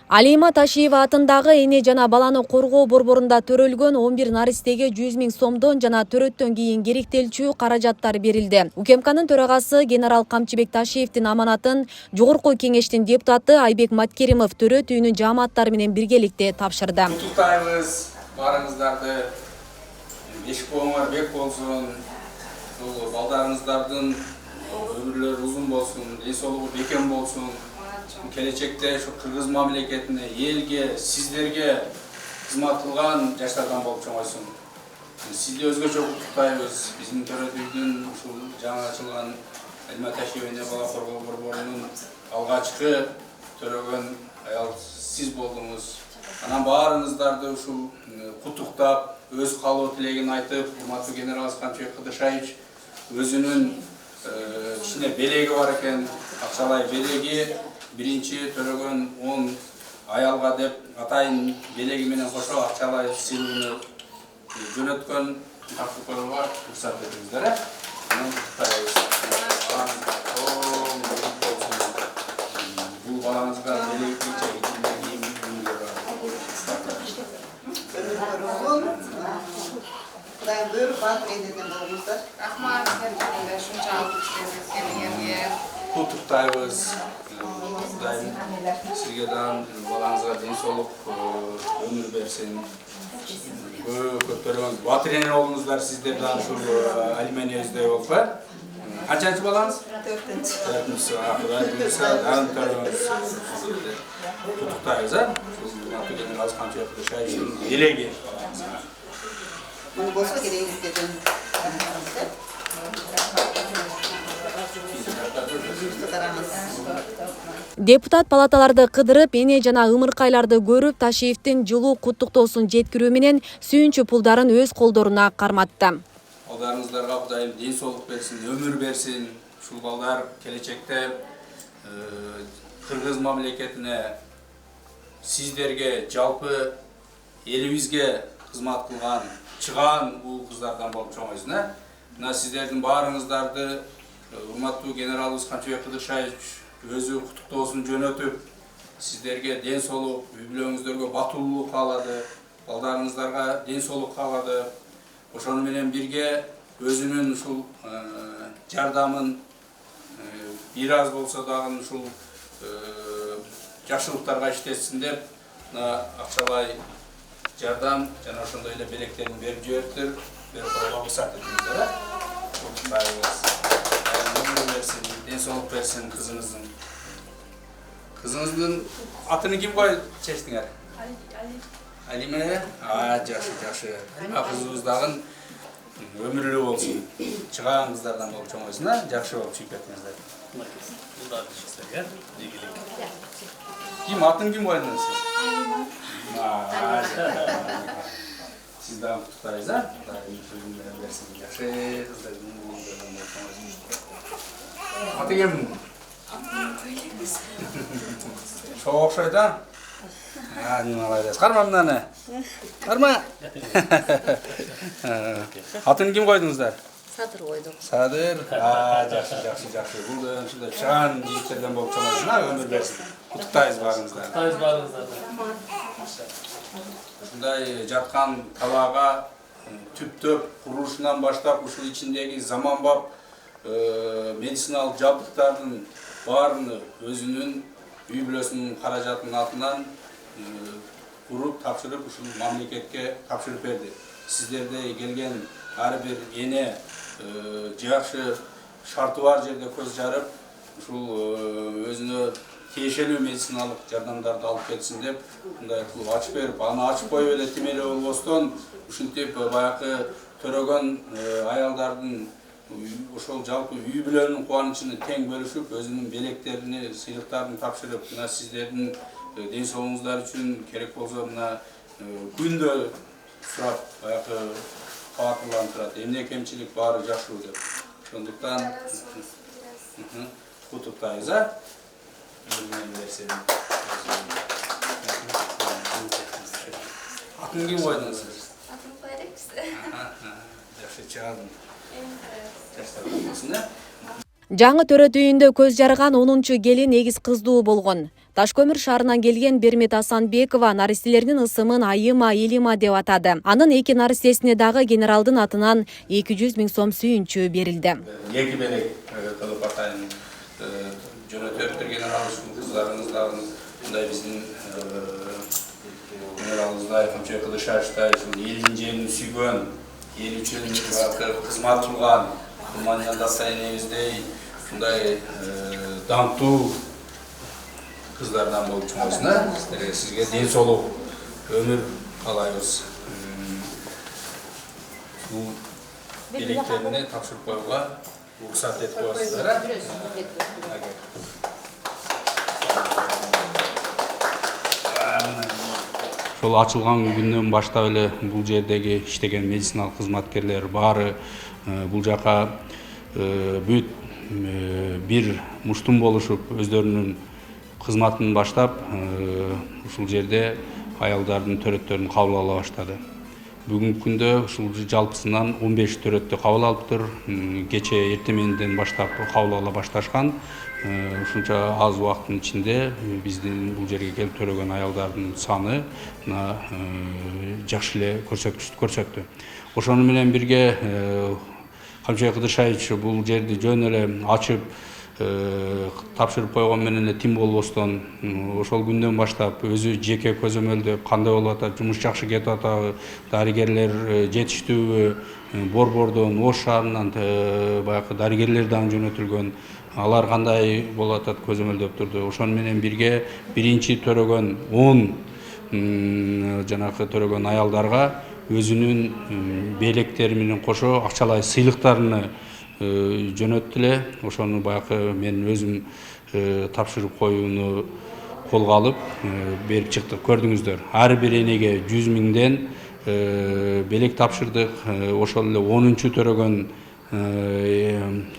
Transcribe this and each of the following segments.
Алима Ташиева атындагы эне жана баланы коргоо борборунда төрөлгөн 11 наристеге 100 000 сомдон жана төрөттөн кийин керектелчү каражаттар берилди. УКМКнын төрагасы генерал Камчыбек Ташиевдин аманатын Жогорку кеңештин депутаты Айбек Маткеримов төрөт үйүнүн жааматтары менен биргеликте тапшырды. Куттуктайбыз баарыңыздарды. Бешик боңор бек болсун. Бул балдарыңыздардын өмүрлөрү узун болсун, ден соолугу бекем болсун. Келечекте şu Kırgız мамлекетине, элге, сиздерге кызмат кылган жаштардан болуп чоңойсун. Сизди өзгөчө куттуктайбыз. Биздин төрөт үйдүн ушул жаңы ачылган Алима Ташиева эне бала коргоо борборунун алгачкы төрөгөн аял сиз болдуңуз. Анан баарыңыздарды ушул куттуктап, өз каалоо тилегин айтып, урматтуу генерал Камчыбек Кыдыршаевич өзүнүн кичине белеги бар экен, акчалай белеги. Birinci төрөгөн 10 аялга деп атайын белеги менен кошо акчалай сыйлыгын жөнөткөн тактыкаларга уруксат бериңиздер. Бул балаңызга белеги Кудайым буйруп батыр эден болуңуздар. Рахмат, шунчалык куттуктайбыз. Кудайым сизге дан балаңызга ден соолук өмүр берсин. Көп төрөгөн батыр эне болуңуздар, сиздер дан ушул Алима энебиздей болуп ба? Канчанчы балаңыз? 4-нчү. Кудай буйруса дан төрөгөңүз. Куттуктайбыз, урматтуу генерал Камчыбек Кыдыршаевичтин белеги. Bunu bolsa gereğiniz dedim. Депутат палаталарды кыдырып, эне жана ымыркайларды көрүп, Ташиевдин жылуу куттуктоосун жеткирүү менен сүйүнчү пулдарын өз колдоруна карматты. Балдарыңыздарга Кудайым ден соолук берсин, өмүр берсин. Ушул балдар келечекте Кыргыз мамлекетине, сиздерге, жалпы элибизге кызмат кылган чыган бул кыздардан болуп чоңойсун. Мына сиздердин баарыңыздарды урматтуу генералыбыз Камчыбек Кыдыршаевич өзү куттуктоосун жөнөтүп, сиздерге ден соолук, үй бүлөңүздөргө батылдык каалады, балдарыңыздарга ден соолук каалады. Ошону менен бирге өзүнүн ушул жардамын бир аз болсо дагы ушул жакшылыктарга иштетсин деп акчалай жардам жана ошондой эле белектерин берип жибериптир. Берип коюуга уруксат этиңиздер. Ден соолук берсин кызыңыздын. Кызыңыздын атын ким чечтиңер? Алима. Жакшы. Кызыбыз дагы өмүрлүү болсун. Чыган кыздардан болуп чоңойсун, жакшы болуп чыгып кетиңиздер. Ким атын ким койдуңуз сиз? Siz daha tutarız ha? Atı gelin. Çok okşaydı ha? Hadi alayız. Karma bunları. Karma. Atını kim koydunuzlar? Sadır koyduk. Sadır. Жақсы. Бұл да şurada şan yigitlerden bolup çalmasın ha, ömür versin. Kutuktayız bağınızda. Ушундай жаткан талаага түптөп курулушунан баштап ушул ичиндеги заманбап медициналык жабдыктардын баарын өзүнүн үй бүлөсүнүн каражатынын атынан куруп тапшырып ушул мамлекетке тапшырып берди. Сиздерде келген ар бир эне жакшы шарты бар жерде көз жарып ушул өзүнө тиешелүү медициналык жардамдарды алып кетсин деп мындай кылып ачып берип, аны ачып коюп эле тим эле болбостон ушинтип баягы төрөгөн аялдардын ошол жалпы үй бүлөнүн кубанычын тең бөлүшүп, өзүнүн белектерини, сыйлыктарын тапшырып, мына сиздердин ден соолугуңуздар үчүн керек болсо мына күндө сурап баягы кабаттууланып турат. Эмне кемчилик баары жакшылуу деп. Ошондуктан куттуктайбыз, Atın kim koydunuz siz? Atın koyduk. Жақсы чыгадың. Жаштар болсын, Жаңы төрөт үйүндө көз жарган 10-чу келин эгиз кыздуу болгон. Ташкөмүр шаарынан келген Бермет Асанбекова наристелеринин ысымын Айыма, Элима деп атады. Анын эки наристесине дагы генералдын атынан 200 000 сом сүйүнчү берилди. Эки белек кылып атайын жөнөтөптүр генерал ушул кыздарыңыздардын мындай биздин генералыбыздай Камчыбек Кыдышаевичтай ушул элдин жерин сүйгөн, эл үчүн кызмат кылган, Курманжан Дастайнебиздей мындай даңктуу кыздардан болуп чыгасыздар. Сизге ден соолук өмүр каалайбыз. Бул белектерини тапшырып коюуга уруксат этип коесуздар. Ошол ачылган күндөн баштап эле бул жердеги иштеген медициналык кызматкерлер баары бул жака бүт бир муштум болушуп өздөрүнүн кызматын баштап ушул жерде аялдардын төрөттөрүн кабыл ала баштады. Бүгүнкү күндө ушул жалпысынан 15 төрөттү кабыл алыптыр. Кече эртең мененден баштап кабыл ала башташкан. Ушунча аз убакыттын ичинде биздин бул жерге келип төрөгөн аялдардын саны жакшы эле көрсөткүчтү көрсөттү. Ошону менен бирге Камчыбек Кыдышаевич бул жерди жөн эле ачып тапшырып койгон менен эле тим болбостон ошол күндөн баштап өзү жеке көзөмөлдөп кандай болуп атат, жумуш жакшы кетип атабы, дарыгерлер жетиштүүбү, Борбордон, Ош шаарынан баягы дарыгерлер дагы жөнөтүлгөн, алар кандай болуп атат көзөмөлдөп турду. Ошону менен бирге биринчи төрөгөн 10 жанагы төрөгөн аялдарга өзүнүн белектери менен кошо акчалай сыйлыктарны жөнөттү эле. Ошону баягы мен өзүм тапшырып коюуну колго алып берип чыктык. Көрдүңүздөр. Ар бир энеге 100 000ден белек тапшырдык. Ошол эле 10-чу төрөгөн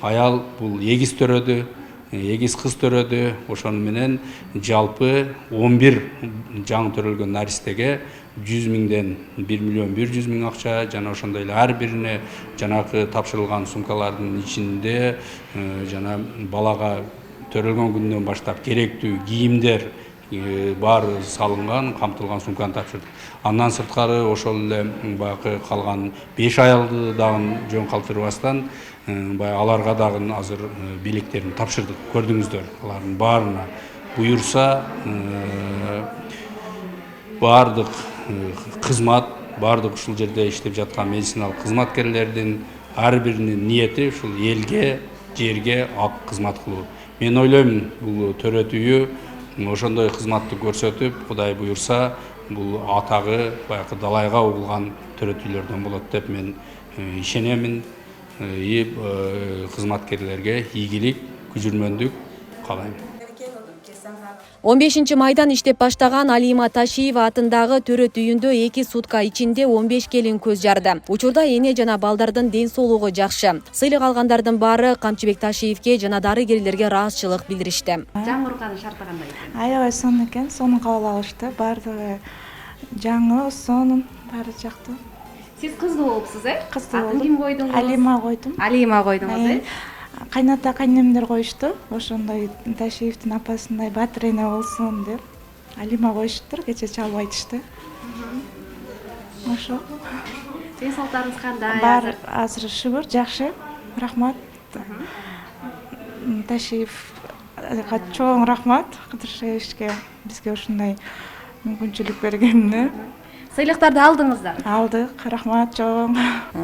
аял бул эгиз төрөдү, эгиз кыз төрөдү. Ошону менен жалпы 11 жаңы төрөлгөн наристеге 100 000ден 1 100 000 акча, жана ошондой эле ар бирине жанагы тапшырылган сумкалардын ичинде жана балага төрөлгөн күндөн баштап керектүү кийимдер баары салынган, камтылган сумканы тапшырдык. Андан сырткары ошол эле баягы калган 5 аялды дагы жөн калтырбастан аларга дагы азыр белектерин тапшырдык. Көрдүңүздөр, алардын баарына буюрса баардык кызмат, баардык ушул жерде иштеп жаткан медициналык кызматкерлердин ар биринин ниети ушул элге, жерге ак кызмат кылуу. Мен ойлойм, бул төрөт үйү ошондой кызматты көрсөтүп, Кудай буюрса, бул атагы баягы далайга угулган төрөт үйлөрдөн болот деп мен ишенемин. Кызматкерлерге ийгилик, күжүрмөндүк каалайм. 15 майдан иштеп баштаган Алима Ташиева атындагы төрөт үйүндө 2 сутка ичинде 15 келин көз жарды. Учурда эне жана балдардын ден соолугу жакшы. Сыйлык алгандардын баары Камчыбек Ташиевке жана дарыгерлерге ыраазычылык билдиришти. Жаңырканын шарты кандай? Аябай сонун экен, сонун кабыл алышты. Баардыгы жаңы, сонун, баары жактуу. Сиз кыздуу болупсуз, Кыздуу Атын ким койдуңуз? Алима койдум. Алима койдуңуз, Кайната кайнемдер коюшту. Ошондой Ташиевдин апасындай батыр эне болсун деп. Алима коюштур, кече чалып айтышты. Ошо. Ден соолуктарыңыз кандай? Бар азыр шүгүр, жакшы. Рахмат. Ташиевга чоң рахмат. Кыдыршевичке бизге ушундай мүмкүнчүлүк бергенине. Сыйлыктарды алдыңыздар? Алдык, рахмат чоң.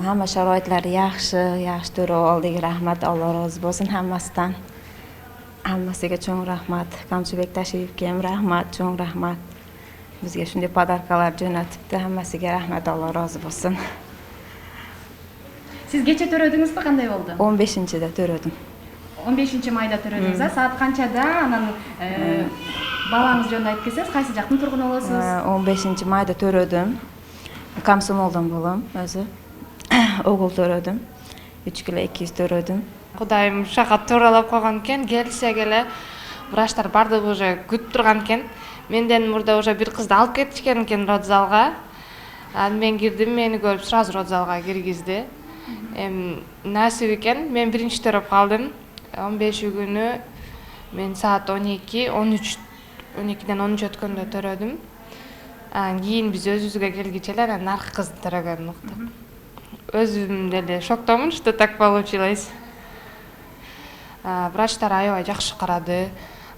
Hamma sharoitlar yaxshi turib oldik. Rahmat, Alloh rozi bo'lsin hammasidan. Hammasiga cho'ng rahmat. Kamchibek Tashievga ham rahmat, cho'ng rahmat. Bizga shunday podarkalar jo'natibdi. Hammasiga rahmat, Alloh rozi bo'lsin. Siz kecha төрөдүңүзбү, кандай болду? 15-de төрөдүм. 15 майда төрөдүңүз, саат канчада? Анан балаңыз жөнүндө айтып кетсеңиз, кайсы жактын тургуну болосуз? 15 майда төрөдүм. Комсомолдон болом өзү. Огул төрөдүм. 3 kilo 200 төрөдүм. Кудайым ушака тууралап койгон экен, келсек эле врачтар бардыгы уже күтүп турган экен. Менден мурда уже бир кызды алып кетишкен экен родзалга. Анан мен кирдим, мени көрүп сразу родзалга киргизди. Насип экен, мен биринчи төрөп калдым. 15 күнү мен саат 12-ден 13 өткөндө төрөдүм. Анан кийин биз өзүбүзгө келгиче эле анан наркы кызды төрөгөнүн уктуп. Өзүм деле шоктомун, что так получилось. Врачтар аябай жакшы карады.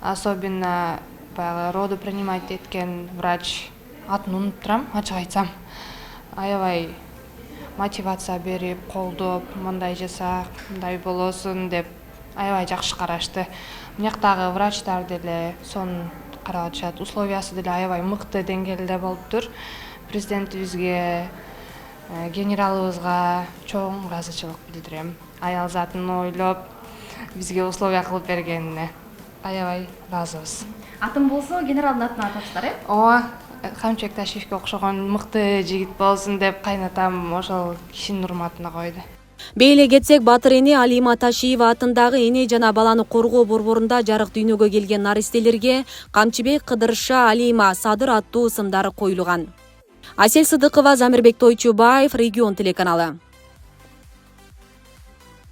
Особенно баягы роду принимать эткен врач, атын унутуп турам, ачык айтсам. Аябай мотивация берип, колдоп, мындай жаса, мындай болосуң деп аябай жакшы карашты. Муяктагы врачтар деле сонун карап атышат. Условиясы деле аябай мыкты деңгээлде болуптур. Президентибизге, генералыбызга чоң ыраазычылык билдирем. Аял затын ойлоп, бизге условия кылып бергенине аябай ыраазыбыз. Атым болсо генералдын атына атапсыздар, э? Ооба, Камчыбек Ташиевке окшогон мыкты жигит болсун деп кайнатам ошол кишинин урматына койду. Бейле кетсек, батыр эне Алима Ташиева атындагы эне жана баланы коргоо борборунда жарык дүйнөгө келген наристелерге Камчыбек, Кыдырша, Алима, Садыр аттуу ысымдары коюлган. Асель Сыдыкова, Замирбек Тойчубаев, Регион телеканалы.